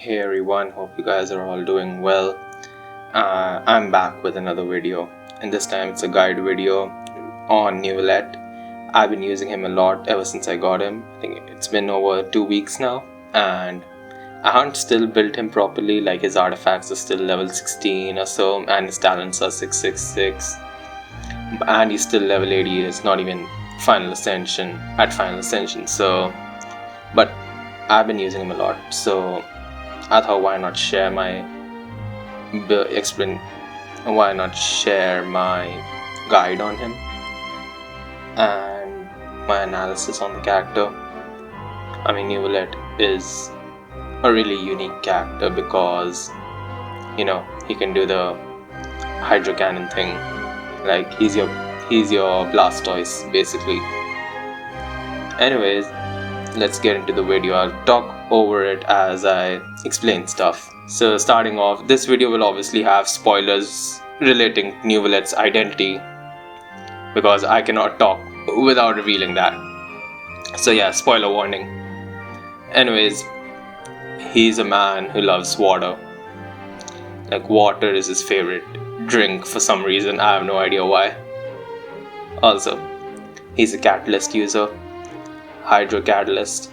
Hey everyone, hope you guys are all doing well. I'm back with another video, and this time it's a guide video on Neuvillette. I've been using him a lot ever since I got him. I think it's been over 2 weeks now, and I haven't still built him properly. Like his artifacts are still level 16 or so, and his talents are 666, and he's still level 80. It's not even Final Ascension. So, but I've been using him a lot, so I thought why not share my guide on him and my analysis on the character. I mean, Neuvillette is a really unique character because he can do the hydro cannon thing. Like he's your Blastoise basically. Anyways, let's get into the video. I'll talk over it as I explain stuff. So starting off, this video will obviously have spoilers relating Neuvillette's identity because I cannot talk without revealing that. So yeah, spoiler warning. Anyways, he's a man who loves water. Like water is his favorite drink for some reason. I have no idea why. Also, he's a catalyst user. Hydro Catalyst.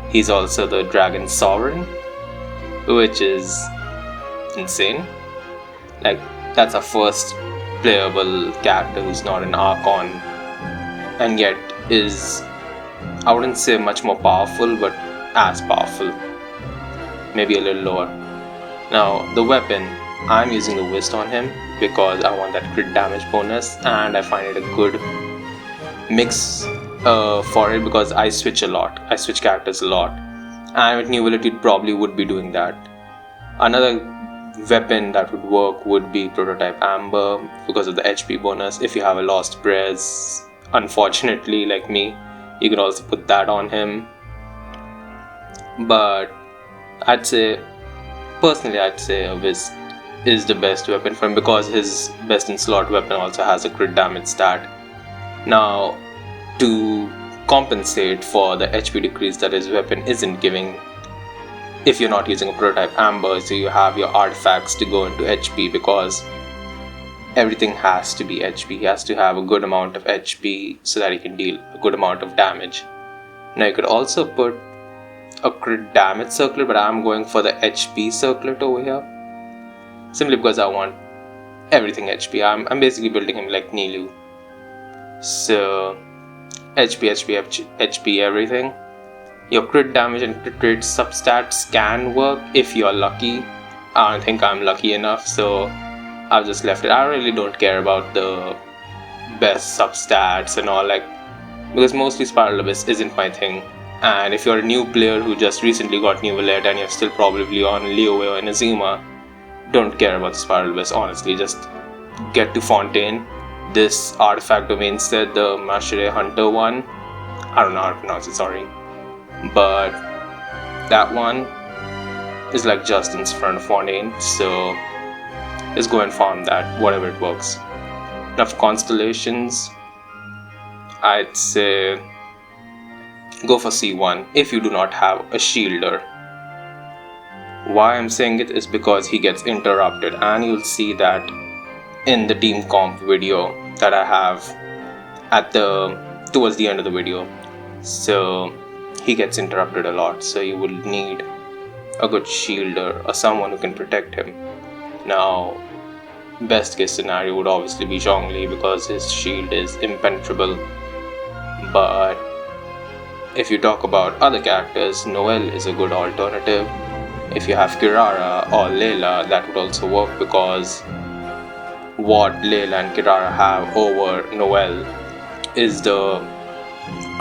He's also the Dragon Sovereign, which is insane. Like, that's our first playable character who's not an Archon, and yet is, I wouldn't say much more powerful, but as powerful. Maybe a little lower. Now, the weapon, I'm using the Whist on him because I want that crit damage bonus, and I find it a good mix for it because I switch a lot. I switch characters a lot, and with Neuvillette it probably would be doing that. Another weapon that would work would be Prototype Amber because of the HP bonus. If you have a Lost Prez, unfortunately, like me, you can also put that on him. But personally I'd say a Whist is the best weapon for him because his best in slot weapon also has a crit damage stat. Now, to compensate for the HP decrease that his weapon isn't giving, if you're not using a Prototype Amber, so you have your artifacts to go into HP because everything has to be HP. He has to have a good amount of HP so that he can deal a good amount of damage. Now you could also put a crit damage circlet, but I'm going for the HP circlet over here simply because I want everything HP. I'm basically building him like Nilu. So HP, everything. Your crit damage and crit rate substats can work if you're lucky. I don't think I'm lucky enough, so I've just left it. I really don't care about the best substats and all, like, because mostly Spiral Abyss isn't my thing. And if you're a new player who just recently got Neuvillette and you're still probably on Leeway or Inazuma, don't care about Spiral Abyss, honestly. Just get to Fontaine. This artifact domain said the Mashere Hunter one. I don't know how to pronounce it, sorry. But that one is like just in front of Fontaine, so just go and farm that, whatever it works. Now for constellations, I'd say go for C1 if you do not have a shielder. Why I'm saying it is because he gets interrupted, and you'll see that in the team comp video that I have towards the end of the video. So he gets interrupted a lot, so you will need a good shielder or someone who can protect him. Now, best case scenario would obviously be Zhongli because his shield is impenetrable. But if you talk about other characters, Noelle is a good alternative. If you have Kirara or Layla, that would also work because what Layla and Kirara have over Noelle is the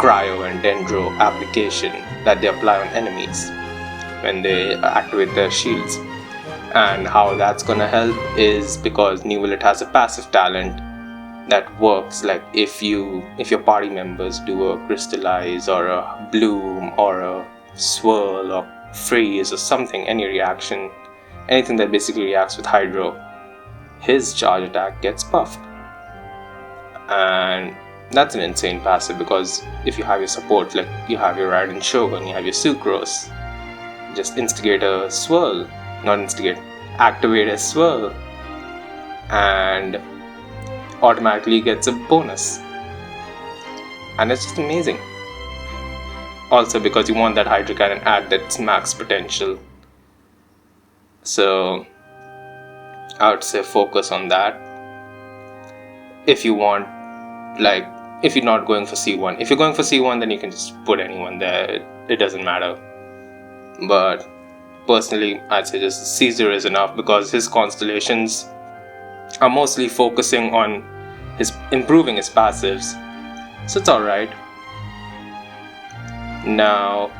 Cryo and Dendro application that they apply on enemies when they activate their shields. And how that's gonna help is because Neuvillette has a passive talent that works like if your party members do a Crystallize or a Bloom or a Swirl or Freeze or something, any reaction, anything that basically reacts with Hydro, his charge attack gets buffed. And that's an insane passive because if you have your support, like you have your Raiden Shogun, you have your Sucrose, just instigate a swirl, not instigate, activate a swirl, and automatically gets a bonus. And it's just amazing. Also because you want that Hydro Cannon at its max potential. So I would say focus on that. If you want, like, if you're not going for C1. If you're going for C1, then you can just put anyone there. It doesn't matter. But personally, I'd say just C0 is enough because his constellations are mostly focusing on improving his passives. So it's alright. Now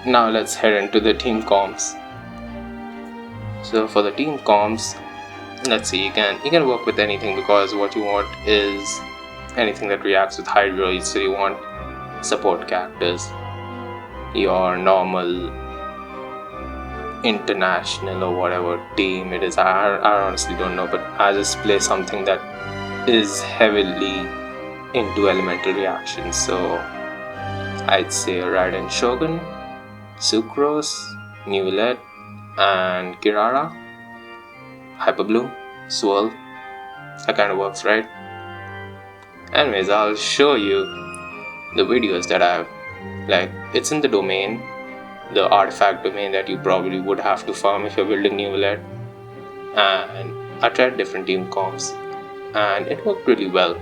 let's head into the team comps. So for the team comps, let's see, you can work with anything because what you want is anything that reacts with Hydro. So you want support characters, your normal international or whatever team it is. I honestly don't know, but I just play something that is heavily into elemental reactions. So I'd say Raiden Shogun, Sucrose, Neuvillette, and Kirara, Hyper Bloom, Swirl. That kind of works, right? Anyways, I'll show you the videos that I have. Like, it's in the domain, the artifact domain that you probably would have to farm if you're building Neuvillette. And I tried different team comps, and it worked really well.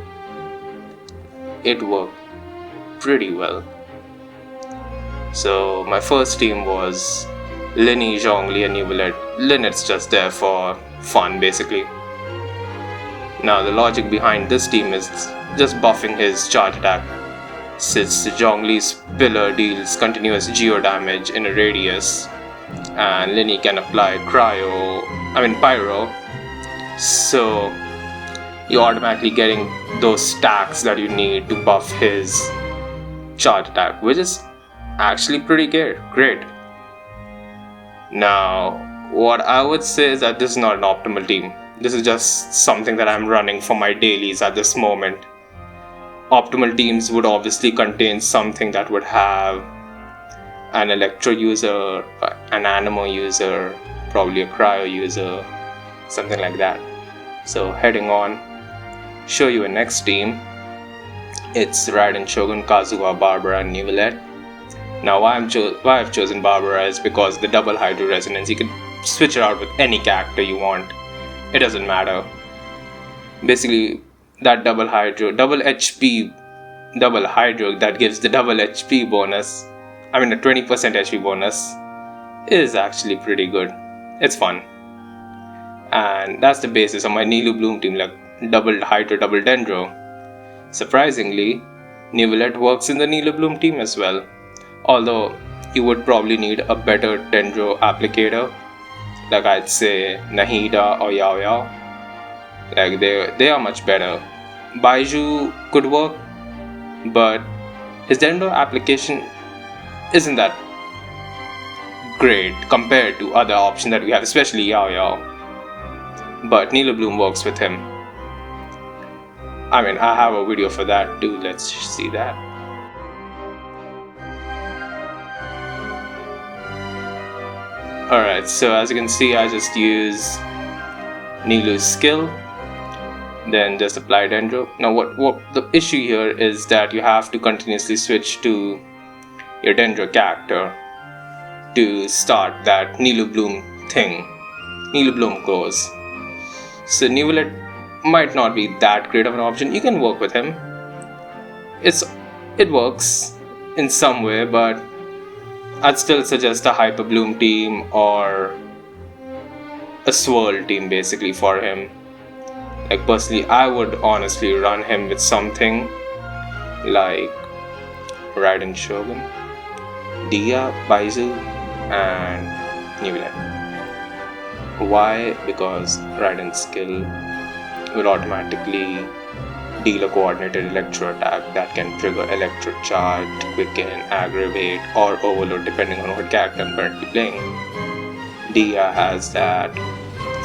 So my first team was Linny, Zhongli, and Neuvillette. Linnet's just there for fun, basically. Now the logic behind this team is just buffing his charge attack, since Zhongli's pillar deals continuous geo damage in a radius, and Linny can apply pyro, so you're automatically getting those stacks that you need to buff his charge attack, which is actually pretty great. Now, what I would say is that this is not an optimal team. This is just something that I'm running for my dailies at this moment. Optimal teams would obviously contain something that would have an Electro user, an Anemo user, probably a Cryo user, something like that. So heading on, show you a next team. It's Raiden Shogun, Kazuha, Barbara, and Neuvillette. Now why I've chosen Barbara is because the double Hydro Resonance, you can switch it out with any character you want. It doesn't matter. Basically, that double Hydro that gives the double HP bonus, a 20% HP bonus, is actually pretty good. It's fun. And that's the basis of my Nilo Bloom team, like double Hydro, double Dendro. Surprisingly, Neuvillette works in the Nilo Bloom team as well. Although you would probably need a better Dendro applicator, like I'd say Nahida or Yao Yao. Like they are much better. Baiju could work, but his Dendro application isn't that great compared to other options that we have, especially Yao Yao. But Nilo Bloom works with him. I have a video for that too. Let's see that. Alright, so as you can see, I just use Nilu's skill, then just apply Dendro. Now what the issue here is that you have to continuously switch to your Dendro character to start that Nilo Bloom thing. Nilo Bloom goes. So Neuvillette might not be that great of an option. You can work with him. It works in some way, but I'd still suggest a Hyper Bloom team or a Swirl team basically for him. Like personally, I would honestly run him with something like Raiden Shogun, Dia, Baizu, and Neuvillette. Why? Because Raiden's skill will automatically deal a coordinated electro attack that can trigger electro charge, quicken, aggravate, or overload depending on what character I'm currently playing. Dia has that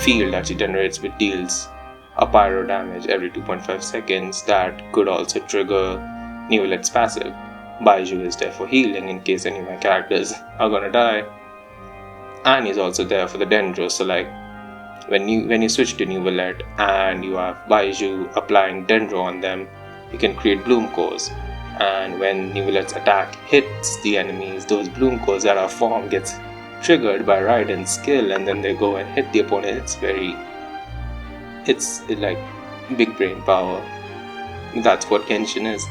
field that she generates which deals a pyro damage every 2.5 seconds that could also trigger Neuvillette's passive. Baiju is there for healing in case any of my characters are gonna die. And he's also there for the Dendro, so like when you switch to Neuvillette and you have Baiju applying Dendro on them, you can create bloom cores. And when Neuvillette's attack hits the enemies, those bloom cores that are formed gets triggered by Raiden's skill, and then they go and hit the opponent. It's like big brain power. That's what Genshin is.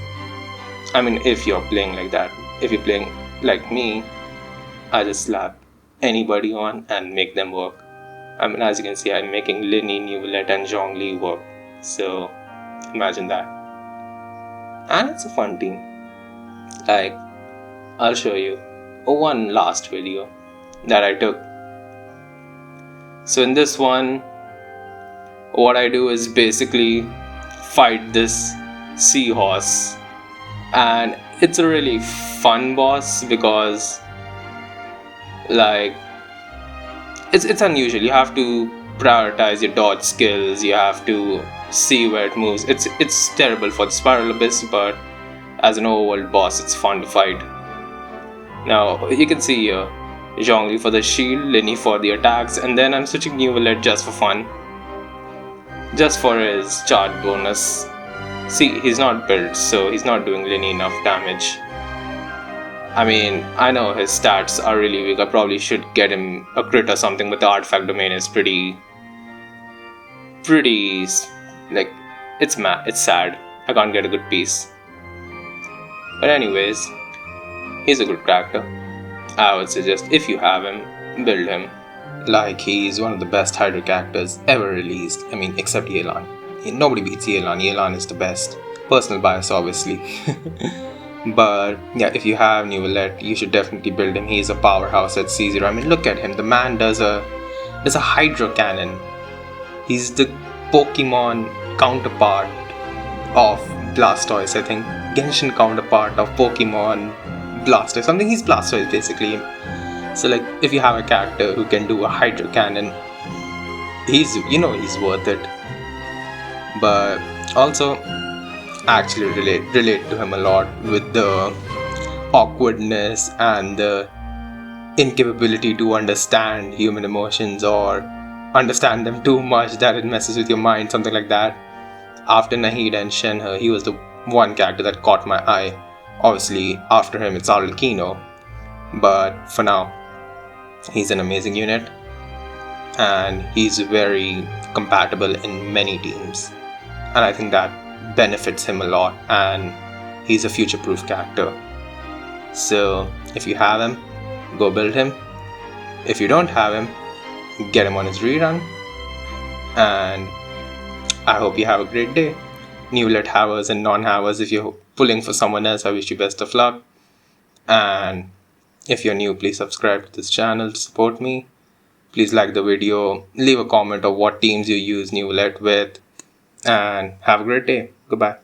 I mean, if you're playing like that. If you're playing like me, I just slap anybody on and make them work. I mean, as you can see, I'm making Linny, Neuvillette and Zhongli work. So imagine that. And it's a fun team. Like, I'll show you one last video that I took. So in this one, what I do is basically fight this Seahorse, and it's a really fun boss because like it's unusual. You have to prioritize your dodge skills, you have to see where it moves. It's terrible for the Spiral Abyss, but as an overworld boss it's fun to fight. Now you can see here Zhongli for the shield, Linny for the attacks, and then I'm switching Neuvillette just for fun, just for his charge bonus. See, he's not built, so he's not doing Linny enough damage. I mean, I know his stats are really weak. I probably should get him a crit or something, but the artifact domain is pretty like, it's sad. I can't get a good piece. But anyways, he's a good character. I would suggest if you have him, build him. Like, he's one of the best Hydra characters ever released. I mean, except Yelan. Nobody beats Yelan. Yelan is the best. Personal bias, obviously. But yeah, if you have Neuvillette, you should definitely build him. He's a powerhouse at C0. I mean, look at him. The man does a Hydra cannon. He's the Pokemon counterpart of Blastoise, I think. Genshin counterpart of Pokemon Blastoise. Something, he's Blastoise basically. So like, if you have a character who can do a Hydra cannon, he's worth it. But also, I actually relate to him a lot with the awkwardness and the incapability to understand human emotions or understand them too much that it messes with your mind, something like that. After Nahida and Shenhe, he was the one character that caught my eye. Obviously, after him it's Arlecchino, but for now, he's an amazing unit and he's very compatible in many teams, and I think that benefits him a lot, and he's a future-proof character. So if you have him, go build him. If you don't have him, get him on his rerun, and I hope you have a great day. Neuvillette havers and non-havers, if you're pulling for someone else, I wish you best of luck. And if you're new, please subscribe to this channel to support me. Please like the video, leave a comment of what teams you use Neuvillette with, and have a great day. Goodbye.